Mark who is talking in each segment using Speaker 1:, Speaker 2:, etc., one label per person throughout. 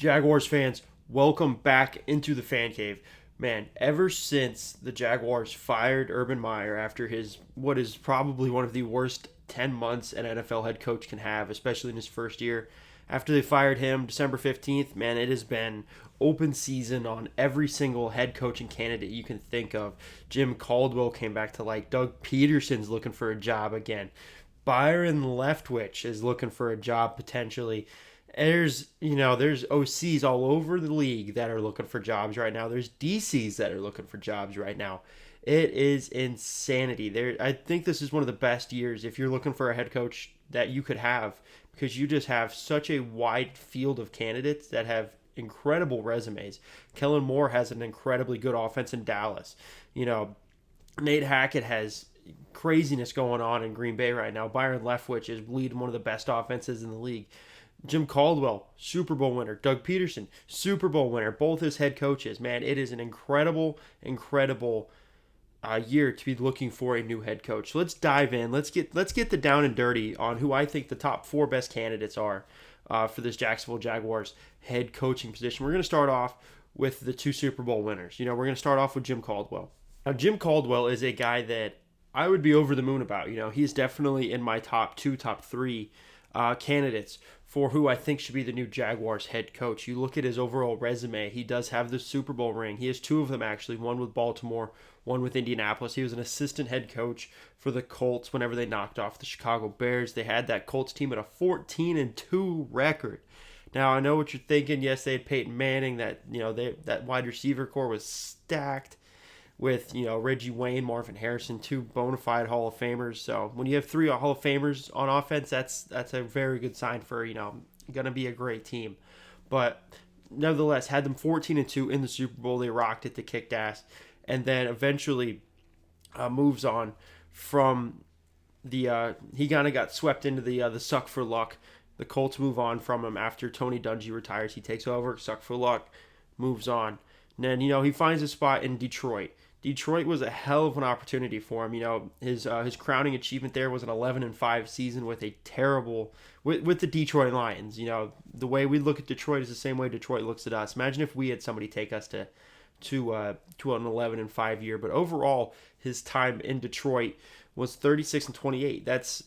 Speaker 1: Jaguars fans, welcome back into the fan cave. Man, ever since the Jaguars fired Urban Meyer after his what is probably one of the worst 10 months an NFL head coach can have, especially in his first year, after they fired him December 15th, man, it has been open season on every single head coaching candidate you can think of. Jim Caldwell came back to light. Doug Peterson's looking for a job again. Byron Leftwich is looking for a job potentially. There's OCs all over the league that are looking for jobs right now. There's DCs that are looking for jobs right now. It is insanity. I think this is one of the best years if you're looking for a head coach that you could have, because you just have such a wide field of candidates that have incredible resumes. Kellen Moore has an incredibly good offense in Dallas. Nate Hackett has craziness going on in Green Bay right now. Byron Leftwich is leading one of the best offenses in the league. Jim Caldwell, Super Bowl winner. Doug Peterson, Super Bowl winner. Both his head coaches. Man, it is an incredible year to be looking for a new head coach. So let's dive in. Let's get the down and dirty on who I think the top four best candidates are for this Jacksonville Jaguars head coaching position. We're going to start off with the two Super Bowl winners. We're going to start off with Jim Caldwell. Now, Jim Caldwell is a guy that I would be over the moon about. He's definitely in my top three candidates for who I think should be the new Jaguars head coach. You look at his overall resume, he does have the Super Bowl ring. He has two of them, actually, one with Baltimore, one with Indianapolis. He was an assistant head coach for the Colts whenever they knocked off the Chicago Bears. They had that Colts team at a 14-2 record. Now, I know what you're thinking. Yes, they had Peyton Manning. That wide receiver core was stacked with Reggie Wayne, Marvin Harrison, two bona fide Hall of Famers. So when you have three Hall of Famers on offense, that's a very good sign for going to be a great team. But nevertheless, had them 14-2 in the Super Bowl. They rocked it, they kicked ass, and then eventually moves on from the. He kind of got swept into the suck for luck. The Colts move on from him after Tony Dungy retires. He takes over, suck for luck, moves on. And then he finds a spot in Detroit. Detroit was a hell of an opportunity for him. His crowning achievement there was an 11-5 season with a terrible with the Detroit Lions. The way we look at Detroit is the same way Detroit looks at us. Imagine if we had somebody take us to an 11-5 year. But overall, his time in Detroit was 36-28. That's,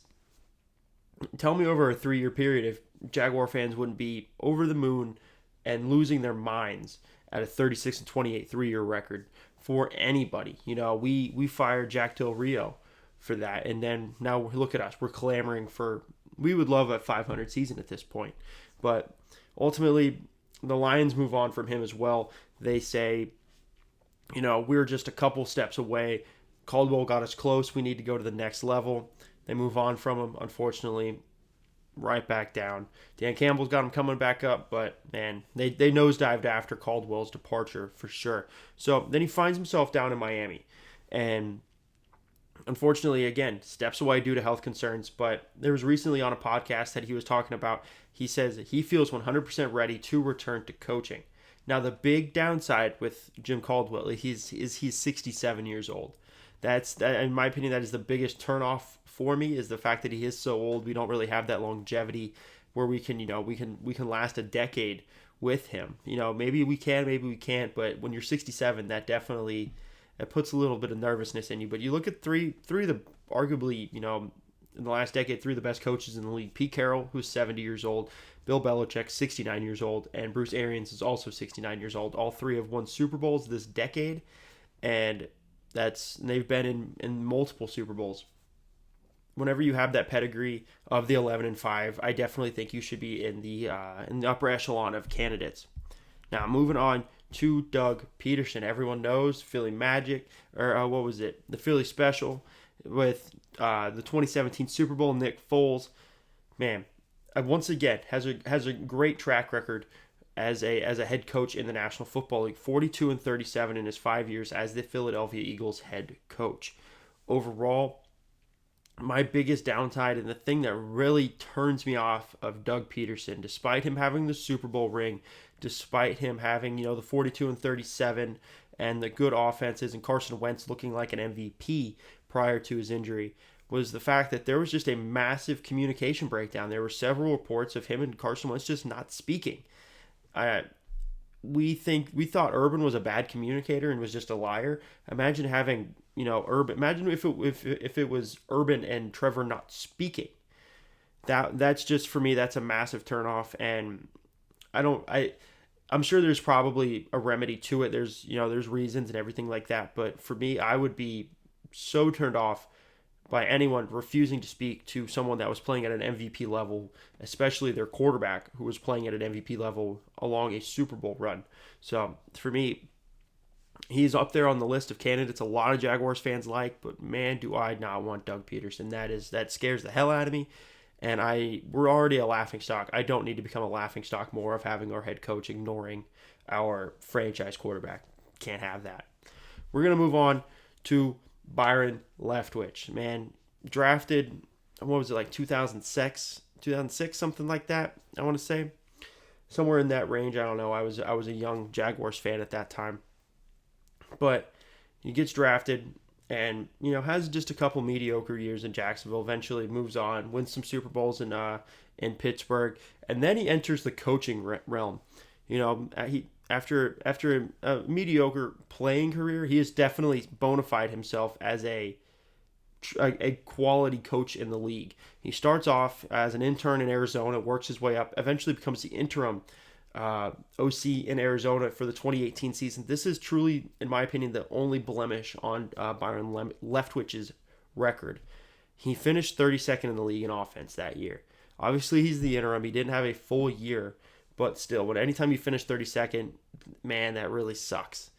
Speaker 1: tell me, over a 3-year period if Jaguar fans wouldn't be over the moon and losing their minds at a 36-28 3-year record for anybody. We fired Jack Del Rio for that, and then now look at us. We're clamoring for. We would love a 500 season at this point, but ultimately the Lions move on from him as well. They say, we're just a couple steps away. Caldwell got us close. We need to go to the next level. They move on from him. Unfortunately, right back down. Dan Campbell's got him coming back up, but man, they nosedived after Caldwell's departure for sure. So then he finds himself down in Miami, and unfortunately, again, steps away due to health concerns. But there was recently on a podcast that he was talking about. He says that he feels 100% ready to return to coaching. Now, the big downside with Jim Caldwell is he's 67 years old. That, in my opinion, that is the biggest turnoff for me, is the fact that he is so old. We don't really have that longevity where we can last a decade with him. Maybe we can, maybe we can't. But when you're 67, that definitely puts a little bit of nervousness in you. But you look at three of the arguably, in the last decade, three of the best coaches in the league. Pete Carroll, who's 70 years old. Bill Belichick, 69 years old. And Bruce Arians is also 69 years old. All three have won Super Bowls this decade. And they've been in multiple Super Bowls. Whenever you have that pedigree of the 11-5, I definitely think you should be in the upper echelon of candidates. Now, moving on to Doug Peterson. Everyone knows Philly Magic, or what was it? The Philly Special with the 2017 Super Bowl. Nick Foles, man, once again has a great track record as a head coach in the National Football League. 42-37 in his 5 years as the Philadelphia Eagles head coach. Overall, my biggest downside and the thing that really turns me off of Doug Peterson, despite him having the Super Bowl ring, despite him having the 42-37 and the good offenses and Carson Wentz looking like an MVP prior to his injury, was the fact that there was just a massive communication breakdown. There were several reports of him and Carson Wentz just not speaking. we thought Urban was a bad communicator and was just a liar. Imagine having, Urban. Imagine if it was Urban and Trevor not speaking. That's just, for me, that's a massive turnoff. And I'm sure there's probably a remedy to it. There's reasons and everything like that. But for me, I would be so turned off by anyone refusing to speak to someone that was playing at an MVP level, especially their quarterback who was playing at an MVP level along a Super Bowl run. So for me, he's up there on the list of candidates a lot of Jaguars fans like, but man, do I not want Doug Peterson. That scares the hell out of me. And we're already a laughingstock. I don't need to become a laughingstock more of having our head coach ignoring our franchise quarterback. Can't have that. We're going to move on to Byron Leftwich. Man, drafted, what was it, like 2006, something like that, I want to say. Somewhere in that range, I don't know. I was a young Jaguars fan at that time. But he gets drafted and, has just a couple mediocre years in Jacksonville, eventually moves on, wins some Super Bowls in Pittsburgh, and then he enters the coaching realm. After a mediocre playing career, he has definitely bona fide himself as a quality coach in the league. He starts off as an intern in Arizona, works his way up, eventually becomes the interim OC in Arizona for the 2018 season. This is truly, in my opinion, the only blemish on Byron Leftwich's record. He finished 32nd in the league in offense that year. Obviously, he's the interim. He didn't have a full year, but still, anytime you finish 32nd, man, that really sucks.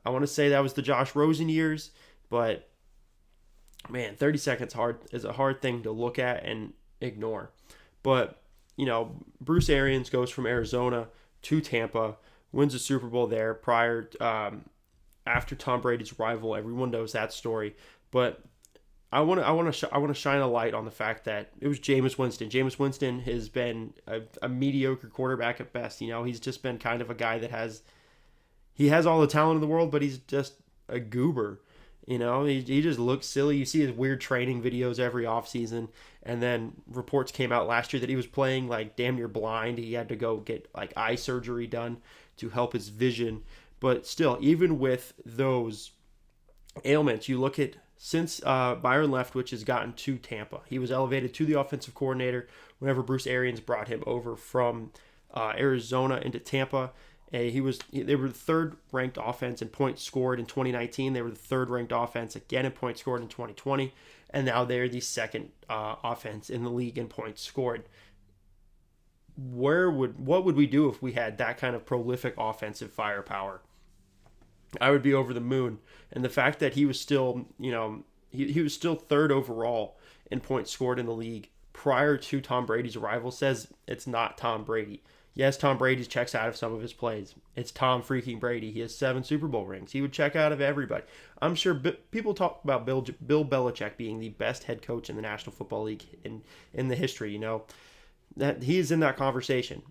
Speaker 1: I want to say that was the Josh Rosen years, but man, 32nd is a hard thing to look at and ignore. But, Bruce Arians goes from Arizona to Tampa, wins a Super Bowl there after Tom Brady's rival. Everyone knows that story. But I want to shine a light on the fact that it was Jameis Winston. Jameis Winston has been a mediocre quarterback at best. He's just been kind of a guy that has all the talent in the world, but he's just a goober. He just looks silly. You see his weird training videos every offseason. And then reports came out last year that he was playing like damn near blind. He had to go get like eye surgery done to help his vision. But still, even with those ailments, you look at since Byron Leftwich has gotten to Tampa, he was elevated to the offensive coordinator whenever Bruce Arians brought him over from Arizona into Tampa. They were the third ranked offense in points scored in 2019. They were the third ranked offense again in points scored in 2020. And now they're the second offense in the league in points scored. What would we do if we had that kind of prolific offensive firepower? I would be over the moon. And the fact that he was still, he was still third overall in points scored in the league prior to Tom Brady's arrival says it's not Tom Brady. Yes, Tom Brady checks out of some of his plays. It's Tom freaking Brady. He has 7 Super Bowl rings. He would check out of everybody. I'm sure people talk about Bill Belichick being the best head coach in the National Football League in the history. That he is in that conversation.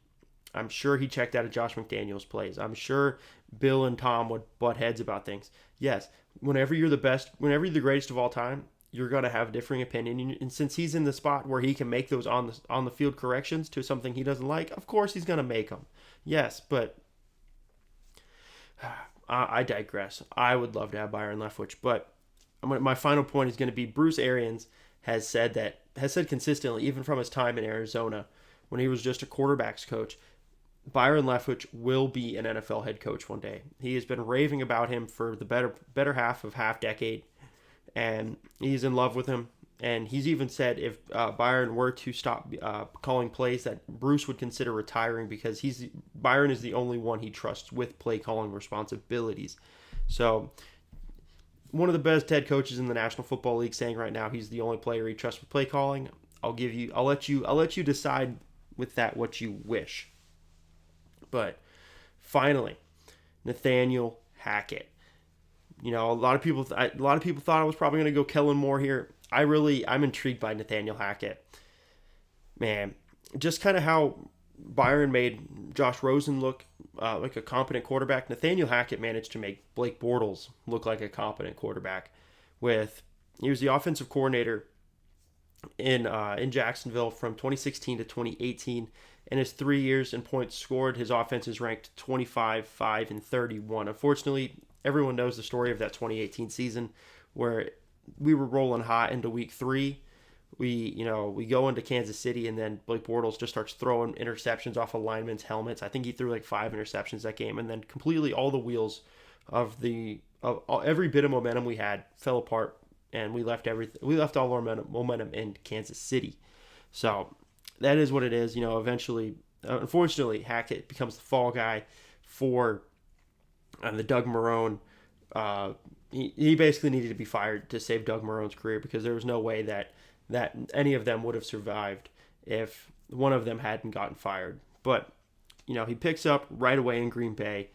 Speaker 1: I'm sure he checked out of Josh McDaniels' plays. I'm sure Bill and Tom would butt heads about things. Yes, whenever you're the best, whenever you're the greatest of all time, you're going to have a differing opinion. And since he's in the spot where he can make those on the field corrections to something he doesn't like, of course he's going to make them. Yes, but I digress. I would love to have Byron Leftwich, but my final point is going to be Bruce Arians has said consistently, even from his time in Arizona, when he was just a quarterback's coach, Byron Leftwich will be an NFL head coach one day. He has been raving about him for the better half decade. And he's in love with him. And he's even said if Byron were to stop calling plays, that Bruce would consider retiring because Byron is the only one he trusts with play calling responsibilities. So one of the best head coaches in the National Football League saying right now he's the only player he trusts with play calling. I'll let you decide with that what you wish. But finally, Nathaniel Hackett. A lot of people thought I was probably going to go Kellen Moore here. I'm intrigued by Nathaniel Hackett. Man, just kind of how Byron made Josh Rosen look like a competent quarterback. Nathaniel Hackett managed to make Blake Bortles look like a competent quarterback. He was the offensive coordinator in Jacksonville from 2016 to 2018, In his 3 years in points scored, his offense is ranked 25, 5, and 31. Unfortunately, everyone knows the story of that 2018 season where we were rolling hot into week 3. We go into Kansas City, and then Blake Bortles just starts throwing interceptions off of linemen's helmets. I think he threw like 5 interceptions that game, and then completely all the wheels of every bit of momentum we had fell apart, and we left all our momentum in Kansas City. So that is what it is. Eventually, unfortunately, Hackett becomes the fall guy for the Doug Marrone. He basically needed to be fired to save Doug Marrone's career, because there was no way that any of them would have survived if one of them hadn't gotten fired. But, he picks up right away in Green Bay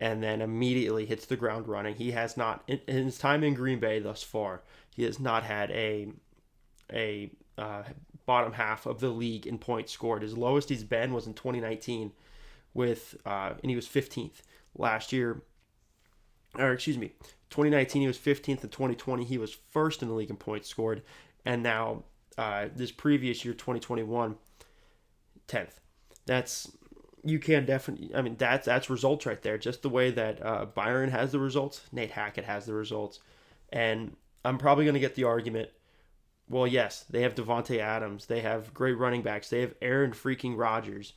Speaker 1: and then immediately hits the ground running. He has not, in his time in Green Bay thus far, he has not had a bottom half of the league in points scored. His lowest he's been was in 2019 and he was 15th last year. 2019 he was 15th, and 2020 he was first in the league in points scored. And now, this previous year, 2021, 10th. That's results right there. Just the way that Byron has the results, Nate Hackett has the results. And I'm probably going to get the argument, well, yes, they have Devontae Adams. They have great running backs. They have Aaron freaking Rodgers.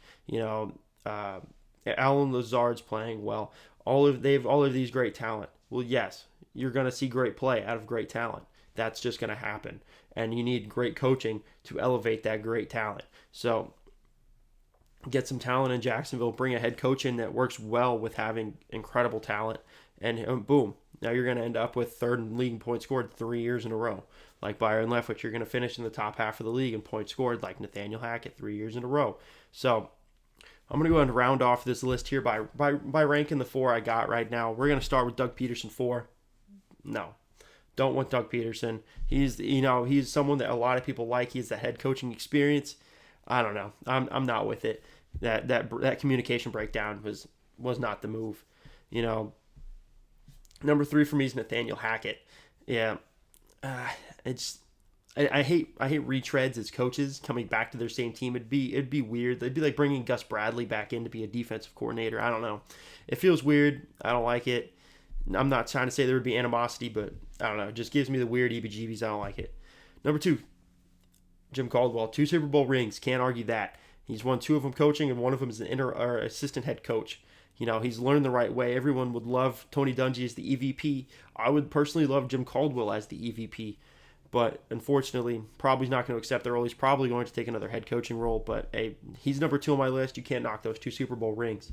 Speaker 1: Alan Lazard's playing well. They have all of these great talent. Well, yes, you're going to see great play out of great talent. That's just going to happen. And you need great coaching to elevate that great talent. So get some talent in Jacksonville, bring a head coach in that works well with having incredible talent, and boom, now you're going to end up with third in league in points scored 3 years in a row. Like Byron Leftwich, you're going to finish in the top half of the league in points scored, like Nathaniel Hackett 3 years in a row. So I'm going to go ahead and round off this list here by ranking the 4 I got right now. We're going to start with Doug Peterson 4. No. Don't want Doug Peterson. He's someone that a lot of people like. He has the head coaching experience. I don't know. I'm not with it. That communication breakdown was not the move. Number 3 for me is Nathaniel Hackett. Yeah, I hate retreads as coaches coming back to their same team. It'd be weird. It'd be like bringing Gus Bradley back in to be a defensive coordinator. I don't know. It feels weird. I don't like it. I'm not trying to say there would be animosity, but I don't know. It just gives me the weird heebie-jeebies. I don't like it. Number 2, Jim Caldwell. 2 Super Bowl rings. Can't argue that. He's won 2 of them coaching, and one of them is an assistant head coach. He's learned the right way. Everyone would love Tony Dungy as the EVP. I would personally love Jim Caldwell as the EVP. But unfortunately, probably not going to accept the role. He's probably going to take another head coaching role. But hey, he's number 2 on my list. You can't knock those 2 Super Bowl rings.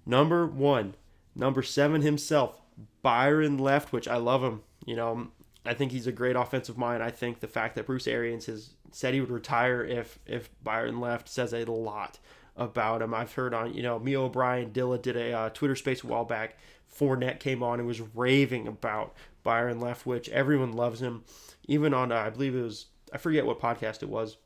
Speaker 1: Number 1. Number 7 himself, Byron Leftwich. I love him. I think he's a great offensive mind. I think the fact that Bruce Arians has said he would retire if Byron left says a lot about him. I've heard on, Mia O'Brien, Dilla did a Twitter space a while back. Fournette came on and was raving about Byron Leftwich. Everyone loves him. Even on, I forget what podcast it was.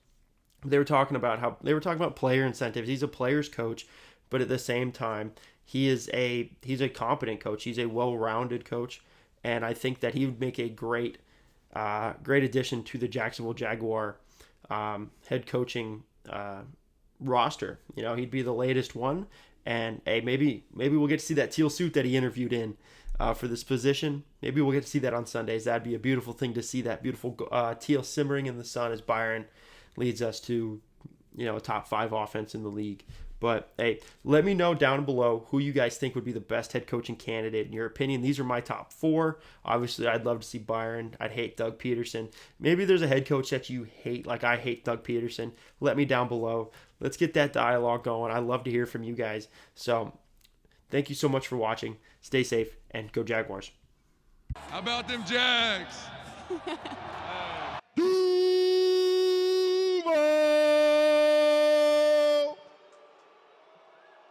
Speaker 1: They were talking about player incentives. He's a player's coach, but at the same time, he's a competent coach. He's a well-rounded coach, and I think that he would make a great addition to the Jacksonville Jaguar head coaching roster. He'd be the latest one, and hey, maybe we'll get to see that teal suit that he interviewed in for this position. Maybe we'll get to see that on Sundays. That'd be a beautiful thing to see, that beautiful teal simmering in the sun as Byron leads us to a top 5 offense in the league. But hey, let me know down below who you guys think would be the best head coaching candidate in your opinion. These are my top 4. Obviously, I'd love to see Byron. I'd hate Doug Peterson. Maybe there's a head coach that you hate, like I hate Doug Peterson. Let me down below. Let's get that dialogue going. I love to hear from you guys. So thank you so much for watching. Stay safe and go Jaguars.
Speaker 2: How about them Jags?